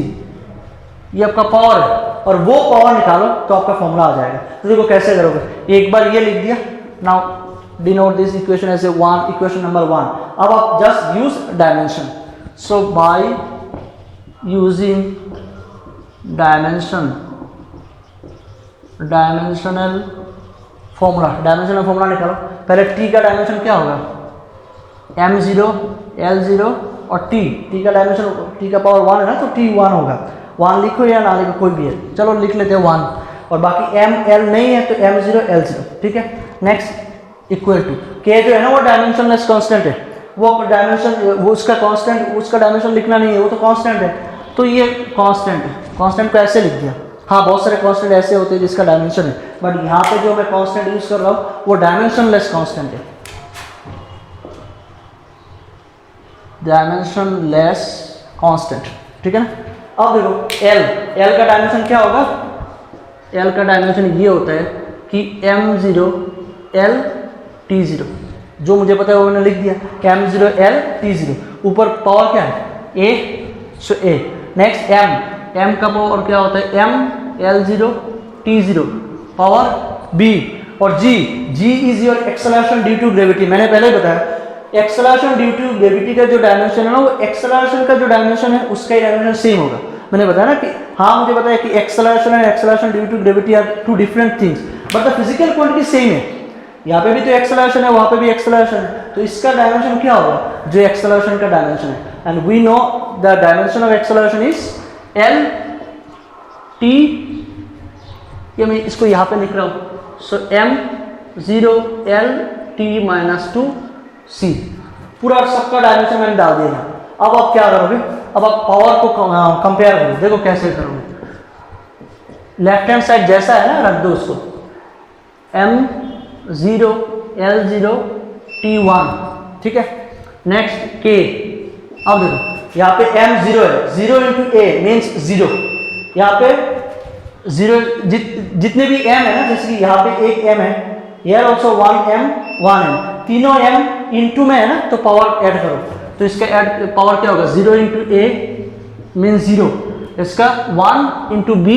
ये आपका पावर है, और वो पावर निकालो तो आपका फॉर्मूला आ जाएगा। तो देखो कैसे करोगे, एक बार ये लिख दिया, नाउ डिनोट दिस इक्वेशन ऐसे 1, इक्वेशन नंबर 1। अब आप just use dimension, so by using dimension, dimensional formula निकालो। पहले T का डायमेंशन क्या होगा, M0 L0 और T का डायमेंशन, T का पावर 1 है ना, तो T 1 होगा। 1 लिखो या ना लिखो कोई भी है, चलो लिख लेते हैं 1, और बाकी M L नहीं है तो M0 L0, ठीक है। नेक्स्ट इक्वल टू K जो है ना वो डायमेंशनलेस कांस्टेंट है, वो डायमेंशन वो उसका कांस्टेंट, उसका डायमेंशन लिखना नहीं है, वो तो कांस्टेंट है, तो ये कांस्टेंट है, कांस्टेंट को ऐसे लिख दिया। हाँ बहुत सारे कांस्टेंट ऐसे होते हैं जिसका डायमेंशन है, बट यहाँ पे जो मैं कांस्टेंट यूज कर रहा हूँ वो डायमेंशनलेस कांस्टेंट है, डायमेंशनलेस कांस्टेंट, ठीक है ना। अब देखो L का डायमेंशन क्या होगा, L का डायमेंशन ये होता है कि M0 L T0, जो मुझे पता है वो मैंने लिख दिया, M0 L T0, ऊपर पावर क्या है A, so A। Next M का पावर क्या होता है M L0 T0 power B, और G is your acceleration due to gravity. मैंने पहले ही बताया एक्सेलरेशन ड्यू टू ग्रेविटी का जो डायमेंशन है ना वो एक्सेलरेशन का जो डायमेंशन है उसका ही डायमेंशन सेम होगा। मैंने बताया ना कि हाँ मुझे पता है कि acceleration and acceleration due to gravity are two different things, but the physical quantity same है। यहाँ पे भी तो एक्सेलरेशन है, वहाँ पे भी एक्सेलरेशन है, तो इसका डायमेंशन क्या होगा, जो एक्सेलरेशन का डायमेंशन है। And we know the dimension of acceleration is L T, ये मैं इसको यहाँ पे लिख रहा हूँ, सो M0 L T - 2C, पूरा सबका डायमेंशन मैंने डाल दिया। अब आप क्या करोगे, अब आप पावर को कंपेयर करो, देखो कैसे करोगे। लेफ्ट हैंड साइड जैसा है ना रख दो उसको, M0 L0 T1, ठीक है। नेक्स्ट K, अब देखो यहाँ पे M0 है, 0 × A मीन्स 0, यहाँ पे 0 जितने भी M है ना, जैसे कि यहाँ पे एक M है, here also 1M 1M, तीनों M इंटू में है ना, तो पावर ऐड करो, तो इसका ऐड पावर क्या होगा, 0 × A मीन्स 0, इसका 1 × B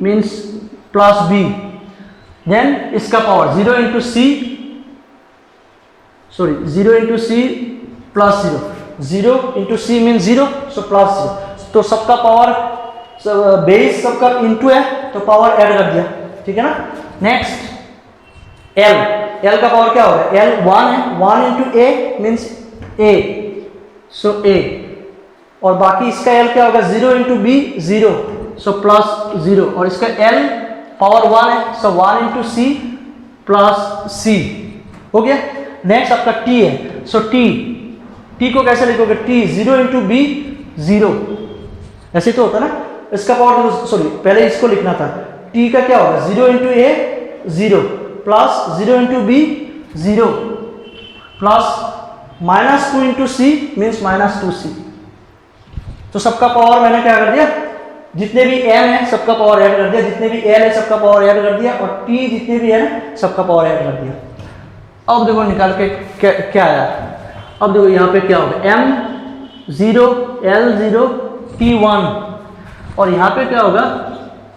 means plus B, then इसका power 0 × C, sorry 0 × C plus 0, 0 × C means 0, so plus 0, तो सबका पावर बेस सबका इंटू है तो पावर ऐड कर दिया, ठीक है ना। नेक्स्ट L का पावर क्या होगा, L 1 है, 1 × A means A, so A, और बाकी इसका L क्या होगा, 0 × B 0, सो प्लस 0, और इसका L पावर 1 है, सो 1 × C प्लस C, हो गया। नेक्स्ट आपका T है, सो T को कैसे लिखोगे, T 0 × B 0, ऐसे तो होता ना, इसका पावर सॉरी पहले इसको लिखना था, T का क्या होगा, 0 × A 0 plus 0 × B 0 plus -2 × C means -2C, तो सबका पावर मैंने क्या कर दिया, जितने भी M है सबका पावर ऐड कर दिया, जितने भी L है सबका पावर ऐड कर दिया, और T जितने भी है ना सबका पावर ऐड कर दिया। अब देखो निकाल के क्या आया, अब देखो यहाँ पे क्या होगा, M0 L0 T1, और यहाँ पे क्या होगा,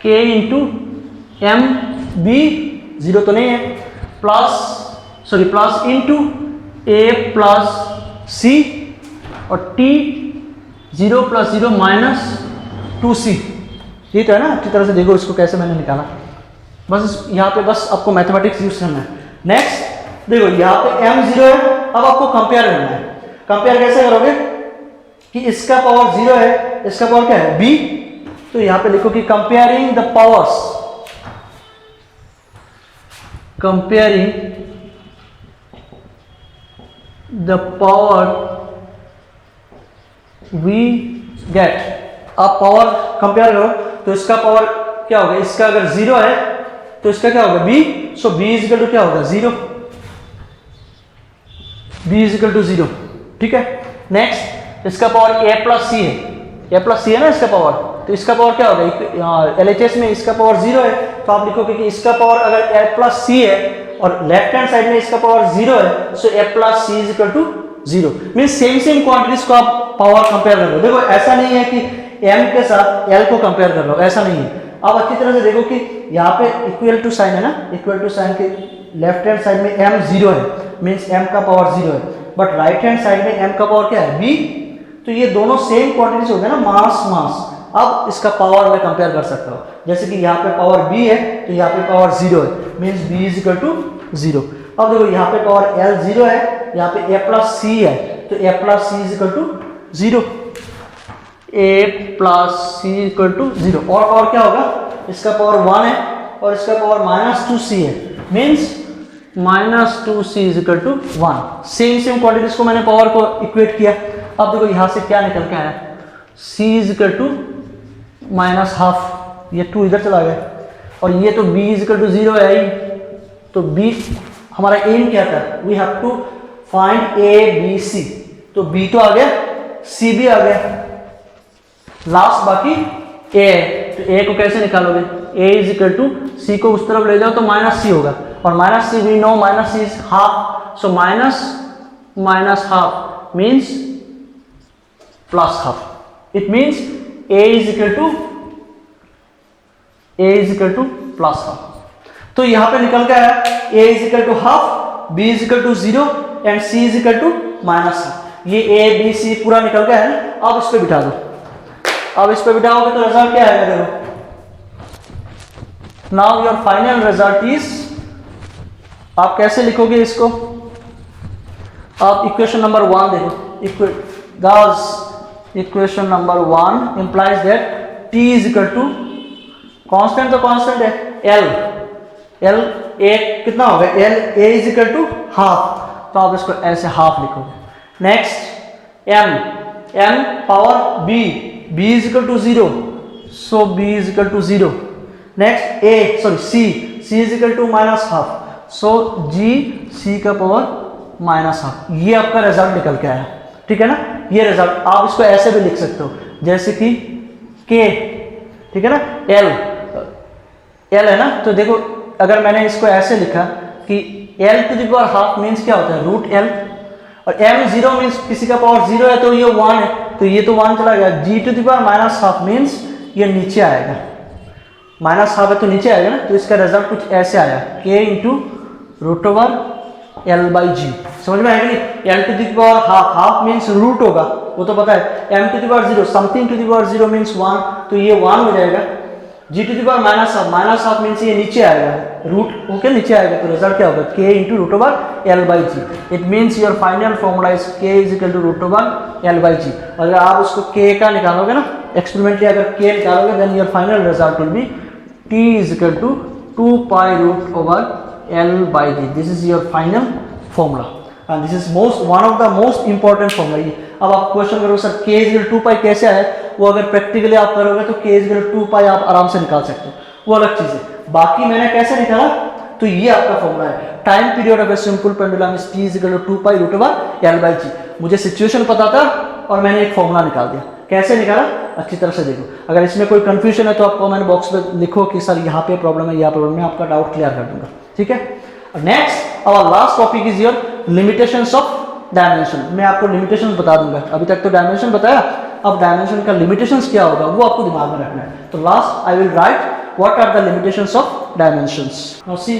K × M B 0 तो नहीं है, प्लस इंटू ए प्लस सी और टी 0 + 0 - 2c। ये तो है ना, अच्छी तरह से देखो इसको कैसे मैंने निकाला। बस यहाँ पे बस आपको मैथमेटिक्स यूज करना है। नेक्स्ट देखो यहाँ पे m0 है, अब आपको कंपेयर करना है। कंपेयर कैसे करोगे कि इसका पावर 0 है, इसका पावर क्या है b, तो यहाँ पे लिखो कि comparing the powers, comparing the power we get. आप पावर कंपेयर करो तो इसका पावर क्या होगा, इसका अगर 0 है तो इसका क्या होगा b, so b equal to क्या होगा 0, b इजिकल टू 0। ठीक है। नेक्स्ट इसका पावर a प्लस सी है, a प्लस सी है ना इसका पावर, तो इसका पावर क्या होगा, LHS में इसका पावर 0 है तो आप लिखोगे कि इसका पावर अगर a प्लस सी है और लेफ्ट हैंड साइड में इसका पावर 0 है, so a plus c equal to 0। Mean same quantities को आप पावर कंपेयर कर लो। देखो ऐसा नहीं है कि m के साथ l को कंपेयर कर लो, ऐसा नहीं है। आप अच्छी तरह से देखो कि यहाँ पे इक्वल टू साइन है ना, इक्वल टू साइन के लेफ्ट हैंड साइड में m 0 है, मीन्स m का पावर 0 है, बट राइट हैंड साइड में m का पावर क्या है b, तो ये दोनों सेम क्वांटिटीज हो गए ना, मास। अब इसका पावर मैं कंपेयर कर सकता हूँ, जैसे कि यहाँ पे पावर b है तो यहाँ पे पावर 0 है, मीन्स b इजिकल टू 0। अब देखो यहाँ पे पावर l 0 है, यहाँ पे a प्लस सी है तो a plus c equal to 0, a plus c equal to 0। और पावर क्या होगा, इसका पावर 1 है और इसका पावर -2c है, means -2c equal to 1। Same quantities को मैंने पावर को इक्वेट किया। अब देखो यहाँ से क्या निकल के आया, c इक्वल टू -½ ये 2 इधर चला गया, और ये तो b इक्वल टू 0 है ही, तो b हमारा एम क्या था, we have to find a b c, तो b तो आ गया, c भी आ गया, लास्ट बाकी a है, तो a को कैसे निकालोगे, a is equal to c को उस तरफ ले जाओ तो -c होगा, और -c we know -c is half, so -½ means +½ it means a is equal to +½ तो यहां पे निकल के आया a is equal to half, b is equal to 0 and c is equal to -½ ये a b c पूरा निकल गया है। अब इस पे बिठा दो, अब इस पे बिठाओगे तो रिजल्ट क्या आएगा, देखो now your final result is, आप कैसे लिखोगे इसको, आप इक्वेशन नंबर 1 देखो, equation number 1 implies that t is equal to, constant तो कांस्टेंट है l कितना होगा, a is equal to half, तो आप इसको ऐसे हाफ लिखोगे। Next m power b is equal to 0, so b is equal to 0। Next c is equal to -½ so c का पावर -½ ये आपका रिजल्ट निकल के आया। ठीक है ना, ये रिजल्ट आप इसको ऐसे भी लिख सकते हो, जैसे कि k, ठीक है ना, l है ना, तो देखो अगर मैंने इसको ऐसे लिखा कि l⁻½ मीन्स क्या होता है, √l, और m0 मीन्स किसी का पावर 0 है तो ये 1 है, तो ये तो 1 चला गया, g⁻½ मीन्स ये नीचे आएगा, -½ है तो नीचे आएगा ना, तो इसका रिजल्ट कुछ ऐसे आया, k × √l/g। समझ में आएगा नहीं, l⁻½ मीन्स रूट होगा, वो तो पता है, m⁻0 समथिंग ⁻0 मीन्स 1, तो ये 1 हो जाएगा, g⁻½ मीन्स ये नीचे आएगा, रूट होके नीचे आएगा, तो रिजल्ट क्या होगा, k × √l/g। It means your final formula is k = √l/g। अगर आप उसको k का निकालोगे ना, एक्सपेरिमेंटली अगर k निकालोगे, then your final result will be t = 2π√l/g। This is your final formula and this is one of the most important formula. अब आप क्वेश्चन करो सर k = 2π कैसे आए, वो अगर प्रैक्टिकली आप करोगे तो k = 2π आप आराम से निकाल सकते हो, वो अलग चीज है। बाकी मैंने कैसे निकाला, तो ये आपका फॉर्मूला है, time period of a simple pendulum is t = 2π√l/g। मुझे सिचुएशन पता था और मैंने एक फॉर्मूला निकाल दिया। कैसे निकाला, अच्छी तरह से देखो, अगर इसमें कोई कंफ्यूजन है तो आप कमेंट बॉक्स में लिखो कि सर यहाँ पे प्रॉब्लम है, यहाँ प्रॉब्लम है, आपका डाउट क्लियर कर दूंगा। ठीक है, next our last topic is your limitations of dimension. मैं आपको लिमिटेशंस बता दूंगा, अभी तक तो डायमेंशन बताया, अब डायमेंशन का लिमिटेशंस क्या होगा वो आपको दिमाग में रखना है। तो last I will write what are the limitations of dimensions. Now see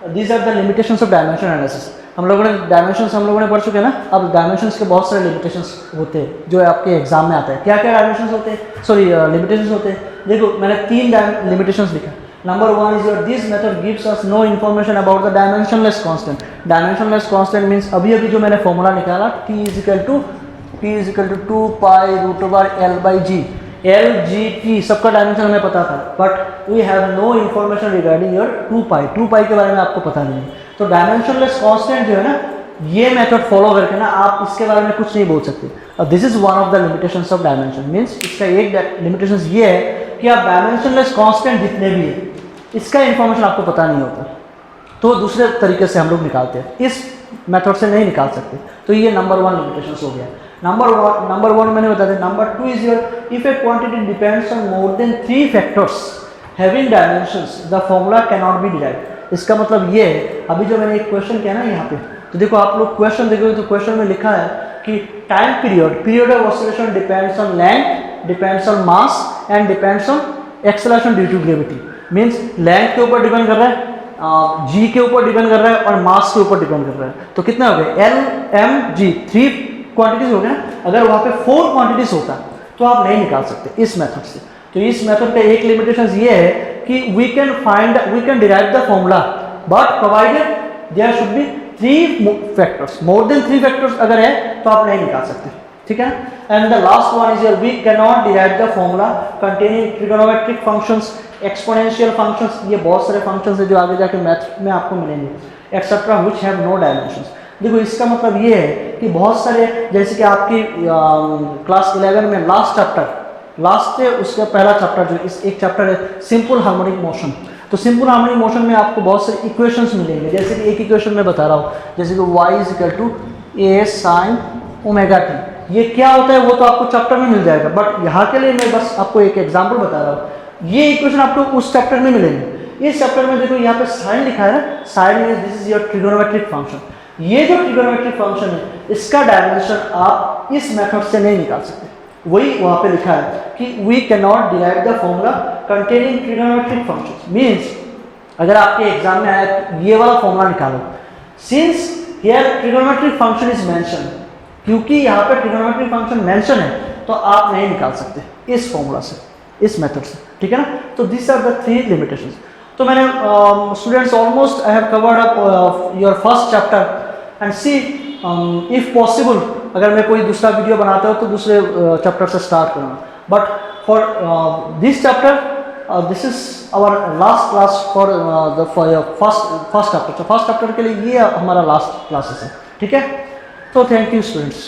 these are the limitations of dimension analysis. हम लोगों ने डायमेंशंस हम लोगों ने पढ़ चुके हैं ना। अब डायमेंशंस के बहुत सारे लिमिटेशंस होते हैं जो आपके एग्जाम में आते हैं। क्या क्या डायमेंशंस होते हैं, सॉरी लिमिटेशंस होते हैं। देखो मैंने 3 लिमिटेशंस लिखा। Number 1 is your this method gives us no information about the dimensionless constant. Dimensionless constant means अभी अभी जो मैंने फॉर्मूला निकाला t is equal to 2 pi root over l by g. L g t सबका dimension हमें पता था, but we have no information regarding your 2 pi के बारे में आपको पता नहीं है। तो डायमेंशनलेस कांस्टेंट जो है ना, ये मेथड फॉलो करके ना आप इसके बारे में कुछ नहीं बोल सकते। अब this is one of the limitations of dimension. Means इसका एक लिमिटेशन ये है कि आप डायमेंशनलेस कांस्टेंट जितने भी है इसका इन्फॉर्मेशन आपको पता नहीं होता, तो दूसरे तरीके से हम लोग निकालते हैं, इस मेथड से नहीं निकाल सकते। तो ये नंबर 1 लिमिटेशन हो गया। नंबर वन मैंने बता दिया। Number 2 is your if A quantity depends on more than 3 factors having dimensions the formula can not be derived. इसका मतलब ये है, अभी जो मैंने एक क्वेश्चन किया ना यहाँ पे, तो देखो आप लोग क्वेश्चन देखोगे तो क्वेश्चन में लिखा है कि time period of oscillation depends on length, depends on mass and depends on acceleration due to gravity. Means length के ऊपर डिपेंड कर रहा है, जी के ऊपर डिपेंड कर रहा है और मास के ऊपर डिपेंड कर रहा है। तो कितना हो गया, एल एम जी, 3 क्वांटिटीज हो गए ना। अगर वहाँ पे 4 क्वांटिटीज होता तो आप नहीं निकाल सकते इस मेथड से। तो इस मेथड का एक लिमिटेशन ये है कि we can derive the formula but provided there should be 3 factors, more than 3 factors अगर है तो आप नहीं निकाल सकते, ठीक है ना। And the last one is your we can not derive the formula containing trigonometric functions, exponential functions, ये बहुत सारे फंक्शंस है जो आगे जाके मैथ में आपको मिलेंगे, etcetera which have no dimensions. देखो इसका मतलब ये है कि बहुत सारे, जैसे कि आपकी क्लास 11 में लास्ट है उसका पहला चैप्टर जो इस एक चैप्टर है सिंपल हार्मोनिक मोशन। तो सिंपल हार्मोनिक मोशन में आपको बहुत सारे इक्वेशंस मिलेंगे। जैसे कि एक इक्वेशन में बता रहा हूँ, जैसे कि y is equal to a sine omega t. ये क्या होता है वो तो आपको चैप्टर में मिल जाएगा, बट यहाँ के लिए मैं बस आपको एक एग्जाम्पल बता रहा हूँ। ये इक्वेशन आपको उस चैप्टर में मिलेंगे। इस चैप्टर में देखो यहाँ पे साइन लिखा है, sine means this is your trigonometric function. ये जो ट्रिगोनोमेट्रिक फंक्शन है इसका डायमेंशन आप इस मेथड से नहीं निकाल सकते। वही वहां पे लिखा है कि we can not derive the formula containing trigonometric functions. Means अगर आपके एग्जाम में आया ये वाला फॉर्मूला निकालो, since here trigonometric function is mention, क्योंकि यहाँ पे ट्रिगोनोमेट्रिक फंक्शन मेंशन है तो आप नहीं निकाल सकते इस फॉर्मूला से, इस मेथड से, ठीक है ना। तो दिस आर द 3 लिमिटेशंस। तो मैंने students almost I have covered up your first chapter and see if possible अगर मैं कोई दूसरा वीडियो बनाता हूँ तो दूसरे चैप्टर से स्टार्ट करूँगा, but for this chapter this is our last class for first chapter. तो फर्स्ट चैप्टर के लिए ये हमारा लास्ट क्लासेस है, ठीक है। तो थैंक यू स्टूडेंट्स।